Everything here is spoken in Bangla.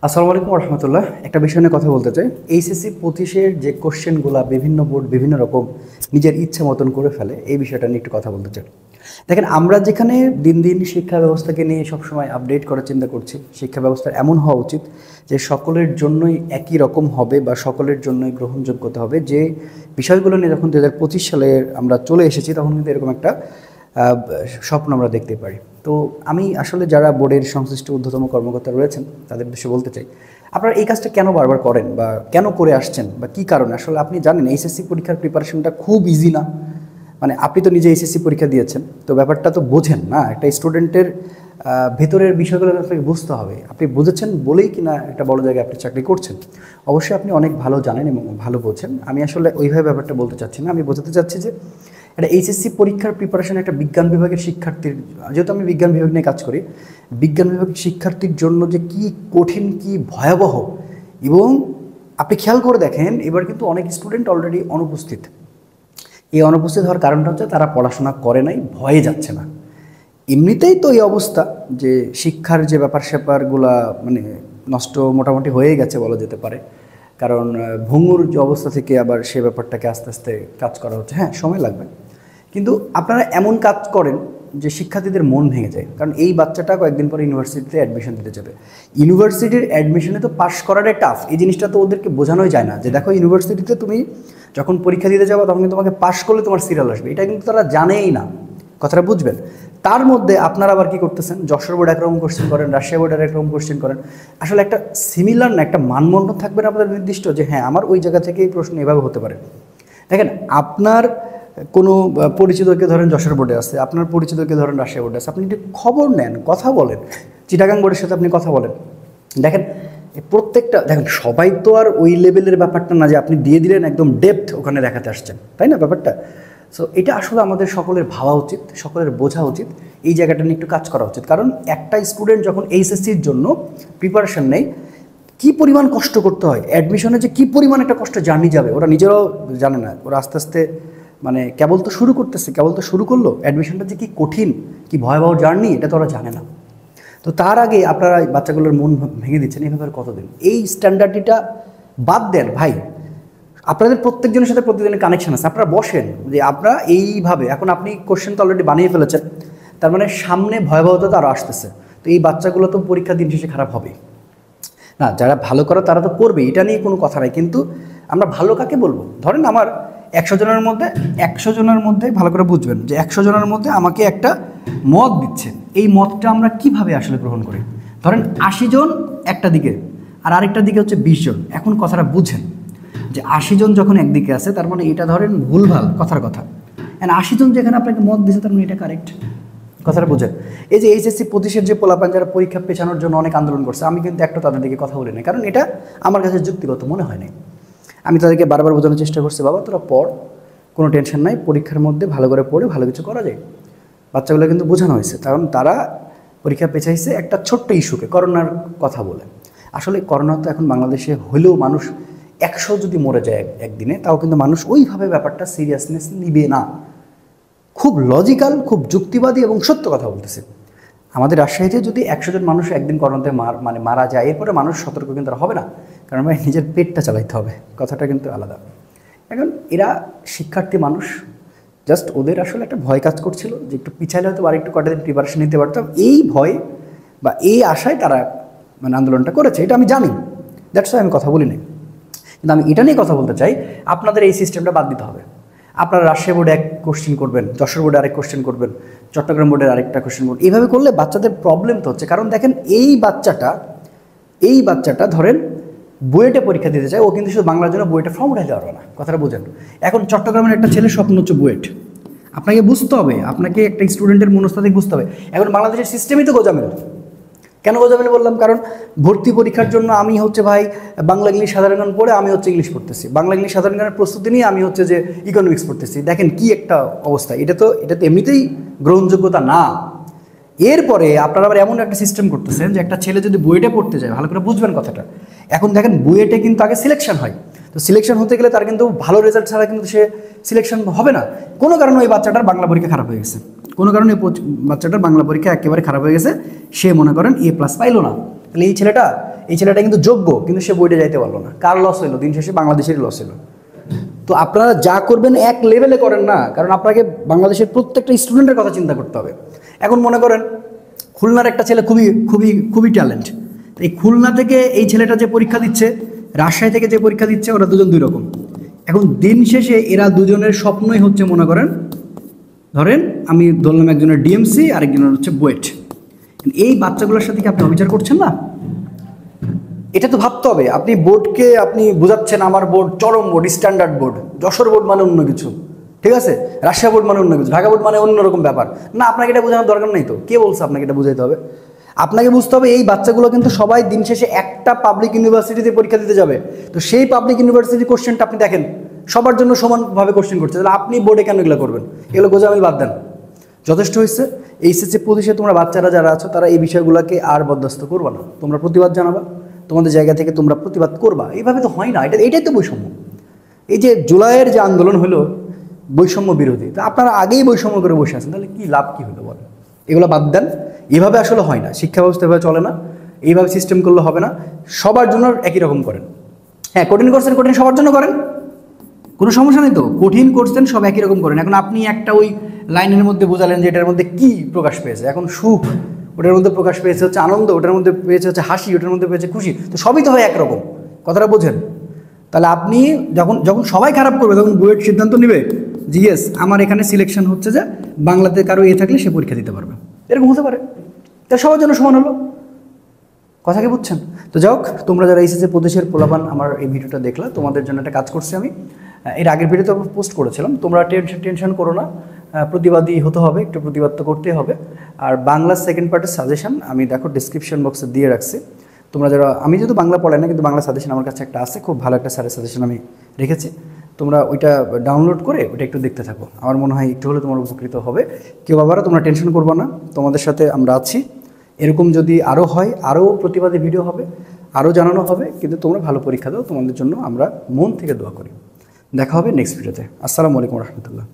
আসসালামু আলাইকুম রহমতুল্লাহ। একটা বিষয় নিয়ে কথা বলতে চাই। এইচএসসি 25-এর যে কোশ্চেনগুলো বিভিন্ন বোর্ড বিভিন্ন রকম নিজের ইচ্ছা মতন করে ফেলে, এই বিষয়টা নিয়ে একটু কথা বলতে চাই। দেখেন, আমরা যেখানে দিন দিন শিক্ষা ব্যবস্থাকে নিয়ে সবসময় আপডেট করার চিন্তা করছি, শিক্ষা ব্যবস্থা এমন হওয়া উচিত যে সকলের জন্যই একই রকম হবে বা সকলের জন্যই গ্রহণযোগ্যতা হবে। যে বিষয়গুলো নিয়ে যখন 2025 সালে আমরা চলে এসেছি, তখন কিন্তু এরকম একটা স্বপ্ন আমরা দেখতে পারি। তো আমি আসলে যারা বোর্ডের সংশ্লিষ্ট ঊর্ধ্বতম কর্মকর্তা রয়েছেন তাদের উদ্দেশ্যে বলতে চাই, আপনারা এই কাজটা কেন বারবার করেন বা কেন করে আসছেন বা কী কারণে? আসলে আপনি জানেন এইচএসসি পরীক্ষার প্রিপারেশনটা খুব ইজি না। মানে আপনি তো নিজে এইচএসসি পরীক্ষা দিয়েছেন, তো ব্যাপারটা তো বোঝেন না। একটা স্টুডেন্টের ভেতরের বিষয়গুলো আপনাকে বুঝতে হবে। আপনি বুঝেছেন বলেই কিনা একটা বড় জায়গায় আপনি চাকরি করছেন। অবশ্যই আপনি অনেক ভালো জানেন এবং ভালো বোঝেন। আমি আসলে ওইভাবে ব্যাপারটা বলতে চাচ্ছি না। আমি বোঝাতে চাচ্ছি যে এটা এইচএসসি পরীক্ষার প্রিপারেশন একটা বিজ্ঞান বিভাগের শিক্ষার্থীর, যেহেতু আমি বিজ্ঞান বিভাগ নিয়ে কাজ করি, বিজ্ঞান বিভাগের শিক্ষার্থীর জন্য যে কী কঠিন, কী ভয়াবহ। এবং আপনি খেয়াল করে দেখেন, এবার কিন্তু অনেক স্টুডেন্ট অলরেডি অনুপস্থিত। এই অনুপস্থিত হওয়ার কারণটা হচ্ছে তারা পড়াশোনা করে নাই, ভয়ে যাচ্ছে না। এমনিতেই তো এই অবস্থা যে শিক্ষার যে ব্যাপার স্যাপারগুলা মানে নষ্ট মোটামুটি হয়ে গেছে বলা যেতে পারে। কারণ ভঙ্গুর যে অবস্থা থেকে আবার সে ব্যাপারটাকে আস্তে আস্তে কাজ করা হচ্ছে। হ্যাঁ, সময় লাগবে, কিন্তু আপনারা এমন কাজ করেন যে শিক্ষার্থীদের মন ভেঙে যায়। কারণ এই বাচ্চাটা কয়েকদিন পরে ইউনিভার্সিটিতে অ্যাডমিশন দিতে যাবে। ইউনিভার্সিটির অ্যাডমিশনে তো পাশ করাটাই টাফ। এই জিনিসটা তো ওদেরকে বোঝানোই যায় না যে দেখো, ইউনিভার্সিটিতে তুমি যখন পরীক্ষা দিতে যাবো তখন কিন্তু তোমাকে পাশ করলে তোমার সিরিয়াল আসবে। এটা কিন্তু তারা জানেই না, কথাটা বুঝবেন। তার মধ্যে আপনারা আবার কী করতেছেন, যশোর বোর্ড একরকম কোশ্চেন করেন, রাজশাহী বোর্ডের একরকম কোশ্চেন করেন। আসলে একটা সিমিলার না, একটা মানদণ্ড থাকবে না আপনাদের নির্দিষ্ট, যে হ্যাঁ আমার ওই জায়গা থেকে এই প্রশ্ন এভাবে হতে পারে। দেখেন, আপনার কোনো পরিচিতকে ধরেন যশোর বোর্ডে আছে, আপনার পরিচিতকে ধরেন রাজশাহী বোর্ডে আছে, আপনি একটু খবর নেন, কথা বলেন। চিটাগাং বোর্ডের সাথে আপনি কথা বলেন। দেখেন প্রত্যেকটা, দেখেন সবাই তো আর ওই লেভেলের ব্যাপারটা না যে আপনি দিয়ে দিলেন একদম ডেপথ ওখানে দেখাতে আসছেন, তাই না ব্যাপারটা? সো এটা আসলে আমাদের সকলের ভাবা উচিত, সকলের বোঝা উচিত, এই জায়গাটা নিয়ে একটু কাজ করা উচিত। কারণ একটা স্টুডেন্ট যখন এইচএসসির জন্য প্রিপারেশন নেয়, কী পরিমাণ কষ্ট করতে হয়, অ্যাডমিশনে যে কী পরিমাণ একটা কষ্ট জার্নি যাবে, ওরা নিজেরাও জানে না। ওরা আস্তে আস্তে মানে কেবল তো শুরু করতেছে, কেবল তো শুরু করলো, অ্যাডমিশনটা যে কী কঠিন, কী ভয়াবহ জার্নি, এটা তো ওরা জানে না। তো তার আগে আপনারা বাচ্চাগুলোর মন ভেঙে দিচ্ছেন, এভাবে আর কতদিন? এই স্ট্যান্ডার্ডটা বাদ দেন ভাই। আপনাদের প্রত্যেকজনের সাথে প্রত্যেকজনের কানেকশন আছে। আপনারা বসেন যে আপনারা এইভাবে, এখন আপনি কোশ্চেন তো অলরেডি বানিয়ে ফেলেছেন, তার মানে সামনে ভয়াবহতা আরও আসতেছে। তো এই বাচ্চাগুলো তো পরীক্ষা দিন শেষে খারাপ হবে না। যারা ভালো করে তারা তো করবে, এটা নিয়ে কোনো কথা নাই। কিন্তু আমরা ভালো কাকে বলবো? ধরেন আমার 100 জনের মধ্যে, 100 জনের মধ্যে ভালো করে বুঝবেন যে 100 জনের মধ্যে আমাকে একটা মত দিচ্ছে। এই মতটা আমরা কিভাবে আসলে গ্রহণ করি? ধরেন 80 জন একটা দিকে, আর আরেকটা দিকে হচ্ছে 20 জন। এখন কথাটা বুঝেন যে 80 জন যখন একদিকে আছে, তার মানে এটা ধরেন ভুলভাল কথার কথা। 80 জন যেখানে আপনাকে মত দিচ্ছে, তার মানে এটা কারেক্ট। কথাটা বুঝেন। এই যে এইচএসসি 25-এর যে পোলাপান যারা পরীক্ষা পেছানোর জন্য অনেক আন্দোলন করছে, আমি কিন্তু একটা তাদের দিকে কথা বলি না, কারণ এটা আমার কাছে যুক্তিগত মনে হয় না। আমি তাদেরকে বারবার বোঝানোর চেষ্টা করছি, বাবা তোরা পড়, কোনো টেনশন নাই, পরীক্ষার মধ্যে ভালো করে পড়ে ভালো কিছু করা যায়। বাচ্চাগুলো কিন্তু বোঝানো হয়েছে, কারণ তারা পরীক্ষা পেছাইছে একটা ছোট্ট ইস্যুকে, করোনার কথা বলে। আসলে করোনা তো এখন বাংলাদেশে হলেও মানুষ 100 যদি মরে যায় একদিনে, তাও কিন্তু মানুষ ওইভাবে ব্যাপারটা সিরিয়াসনেস নিবে না। খুব লজিক্যাল, খুব যুক্তিবাদী এবং সত্য কথা বলতেছে। আমাদের রাজশাহীতে যদি 100 জন মানুষ একদিন করোনাতে মারা যায়, এরপরে মানুষ সতর্ক কিন্তু হবে না, কারণ ভাই নিজের পেটটা চালাইতে হবে। কথাটা কিন্তু আলাদা। এখন এরা শিক্ষার্থী মানুষ, জাস্ট ওদের আসলে একটা ভয় কাজ করছিল যে একটু পিছাইলে হয়তো আর একটু কটা দিন প্রিপারেশন নিতে পারতাম। এই ভয় বা এই আশায় তারা মানে আন্দোলনটা করেছে, এটা আমি জানি। দ্যাটস ওয়াই আমি কথা বলি না। কিন্তু আমি এটা নিয়ে কথা বলতে চাই, আপনাদের এই সিস্টেমটা বাদ দিতে হবে। আপনারা রাজশাহী বোর্ডে এক কোশ্চেন করবেন, যশোর বোর্ডে আরেক কোশ্চেন করবেন, চট্টগ্রাম বোর্ডের আরেকটা কোশ্চেন করবেন। এইভাবে করলে বাচ্চাদের প্রবলেম তো হচ্ছে। কারণ দেখেন, এই বাচ্চাটা ধরেন বুয়েটে পরীক্ষা দিতে চায়, ও কিন্তু শুধু বাংলার জন্য বুয়েটে ফর্ম উঠাইতে পারবে না। কথাটা বোঝেন। এখন চট্টগ্রামের একটা ছেলের স্বপ্ন হচ্ছে বুয়েট, আপনাকে বুঝতে হবে, আপনাকে একটা স্টুডেন্টের মনস্তাত্ত্বিক বুঝতে হবে। এখন বাংলাদেশের সিস্টেমই তো গোজামিল। কেন গোজামিল বললাম? কারণ ভর্তি পরীক্ষার জন্য আমি হচ্ছে ভাই বাংলা ইংলিশ সাধারণ জ্ঞান পড়ে আমি হচ্ছে ইংলিশ পড়তেছি, বাংলা ইংলিশ সাধারণ জ্ঞানের প্রস্তুতি নিয়ে আমি হচ্ছে যে ইকোনমিক্স পড়তেছি। দেখেন কি একটা অবস্থা। এটা তো এমনিতেই গ্রহণযোগ্যতা না। এরপরে আপনারা আবার এমন একটা সিস্টেম করতেছেন যে একটা ছেলে যদি বুয়েটে পড়তে যায়, ভালো করে বুঝবেন কথাটা। এখন দেখেন, বুয়েটে কিন্তু আগে সিলেকশন হয়, তো সিলেকশন হতে গেলে তার কিন্তু ভালো রেজাল্ট ছাড়া কিন্তু সে সিলেকশন হবে না। কোনো কারণে ওই বাচ্চাটার বাংলা পরীক্ষা খারাপ হয়ে গেছে, কোনো কারণে বাচ্চাটার বাংলা পরীক্ষা একেবারে খারাপ হয়ে গেছে, সে মনে করেন A+ পাইলো না। তাহলে এই ছেলেটা এই ছেলেটা কিন্তু যোগ্য, কিন্তু সে বইটা যাইতে পারলো না। কার লস হলো? দিন শেষে বাংলাদেশেরই লস হলো। তো আপনারা যা করবেন এক লেভেলে করেন না, কারণ আপনাকে বাংলাদেশের প্রত্যেকটা স্টুডেন্টের কথা চিন্তা করতে হবে। এখন মনে করেন খুলনার একটা ছেলে খুবই খুবই খুবই ট্যালেন্ট, এই খুলনা থেকে এই ছেলেটা যে পরীক্ষা দিচ্ছে, রাজশাহী থেকে যে পরীক্ষা দিচ্ছে, ওরা দুজন দুই রকম। এখন দিন শেষে এরা দুজনের স্বপ্নই হচ্ছে, মনে করেন ধরেন আমি ধরলাম একজনের ডিএমসি আরেকজনের হচ্ছে বুয়েট, এই বাচ্চাগুলোর সাথে কি আপনি অবিচার করছেন না? এটা তো ভাবতে হবে। আপনি বোর্ডকে আপনি বোঝাচ্ছেন আমার বোর্ড চরম board, standard board, Jessore board মানে অন্য কিছু, ঠিক আছে, রাজশাহী বোর্ড মানে অন্য কিছু, ঢাকা বোর্ড মানে অন্যরকম ব্যাপার না। আপনাকে এটা বোঝানোর দরকার নেই তো, কে বলছে আপনাকে এটা বুঝাইতে হবে? আপনাকে বুঝতে হবে এই বাচ্চাগুলো কিন্তু সবাই দিন শেষে একটা পাবলিক ইউনিভার্সিটিতে পরীক্ষা দিতে যাবে। তো সেই পাবলিক ইউনিভার্সিটির কোশ্চেনটা আপনি দেখেন সবার জন্য সমানভাবে কোশ্চেন করছে, তাহলে আপনি বোর্ডে কেন এগুলো করবেন? এগুলো গোজামিল বাদ দেন, যথেষ্ট হয়েছে। এইচএসসি 25-এ তোমরা বাচ্চারা যারা আছো তারা এই বিষয়গুলোকে আর বরদাস্ত করবা না, তোমরা প্রতিবাদ জানাবা, তোমাদের জায়গা থেকে তোমরা প্রতিবাদ করবা। এইভাবে তো হয় না, এটাই তো বৈষম্য। এই যে জুলাইয়ের যে আন্দোলন হলো বৈষম্য বিরোধী, তা আপনারা আগেই বৈষম্য করে বসে আছেন, তাহলে কি লাভ কি হলো বলেন? এগুলো বাদ দেন, এভাবে আসলে হয় না, শিক্ষা ব্যবস্থা এভাবে চলে না, এইভাবে সিস্টেম করলে হবে না। সবার জন্য একই রকম করেন। হ্যাঁ, কঠিন করছেন, কঠিন সবার জন্য করেন, কোনো সমস্যা নেই তো, কঠিন করছেন সব একই রকম করেন। এখন আপনি একটা ওই লাইনের মধ্যে বোঝালেন যে এটার মধ্যে কি প্রকাশ পেয়েছে, এখন সুখ, ওটার মধ্যে প্রকাশ পেয়েছে হচ্ছে আনন্দ, ওটার মধ্যে পেয়েছে হচ্ছে হাসি, ওটার মধ্যে পেয়েছে খুশি, তো সবই তো হয় একরকম, কথাটা বোঝেন। তাহলে আপনি যখন যখন সবাই খারাপ করবে তখন বুয়েট সিদ্ধান্ত নেবে যে ইয়েস আমার এখানে সিলেকশন হচ্ছে যে বাংলাতে কারো থাকলে সে পরীক্ষা দিতে পারবে, এরকম হতে পারে, তা সবার জন্য সমান হলো। কথা কি বুঝছেন? তো যাই হোক, তোমরা যারা এইচএসসি 25-এর পোলাপান আমার এই ভিডিওটা দেখলা, তোমাদের জন্য একটা কাজ করছি আমি, এর আগের ভিডিওতে পোস্ট করেছিলাম। তোমরা টেনশন করো না, প্রতিবাদী হতে হবে, একটু প্রতিবাদ তো করতেই হবে। আর বাংলা সেকেন্ড পার্টের সাজেশন আমি দেখো ডিসক্রিপশন বক্সে দিয়ে রাখছি। তোমরা যারা, আমি যেহেতু বাংলা পড়াই না, কিন্তু বাংলা সাজেশন আমার কাছে একটা আছে, খুব ভালো একটা স্যারের সাজেশন আমি রেখেছি। তোমরা ওইটা ডাউনলোড করে ওইটা একটু দেখতে থাকো, আমার মনে হয় একটু হলে তোমার উপকৃত হবে। কেউ বাবারা তোমরা টেনশন করবো না, তোমাদের সাথে আমরা আছি। এরকম যদি আরও হয়, আরও প্রতিবাদী ভিডিও হবে, আরও জানানো হবে, কিন্তু তোমরা ভালো পরীক্ষা দাও, তোমাদের জন্য আমরা মন থেকে দোয়া করি। দেখা হবে নেক্সট ভিডিওতে। আসসালামু আলাইকুম রহমতুল্লাহ।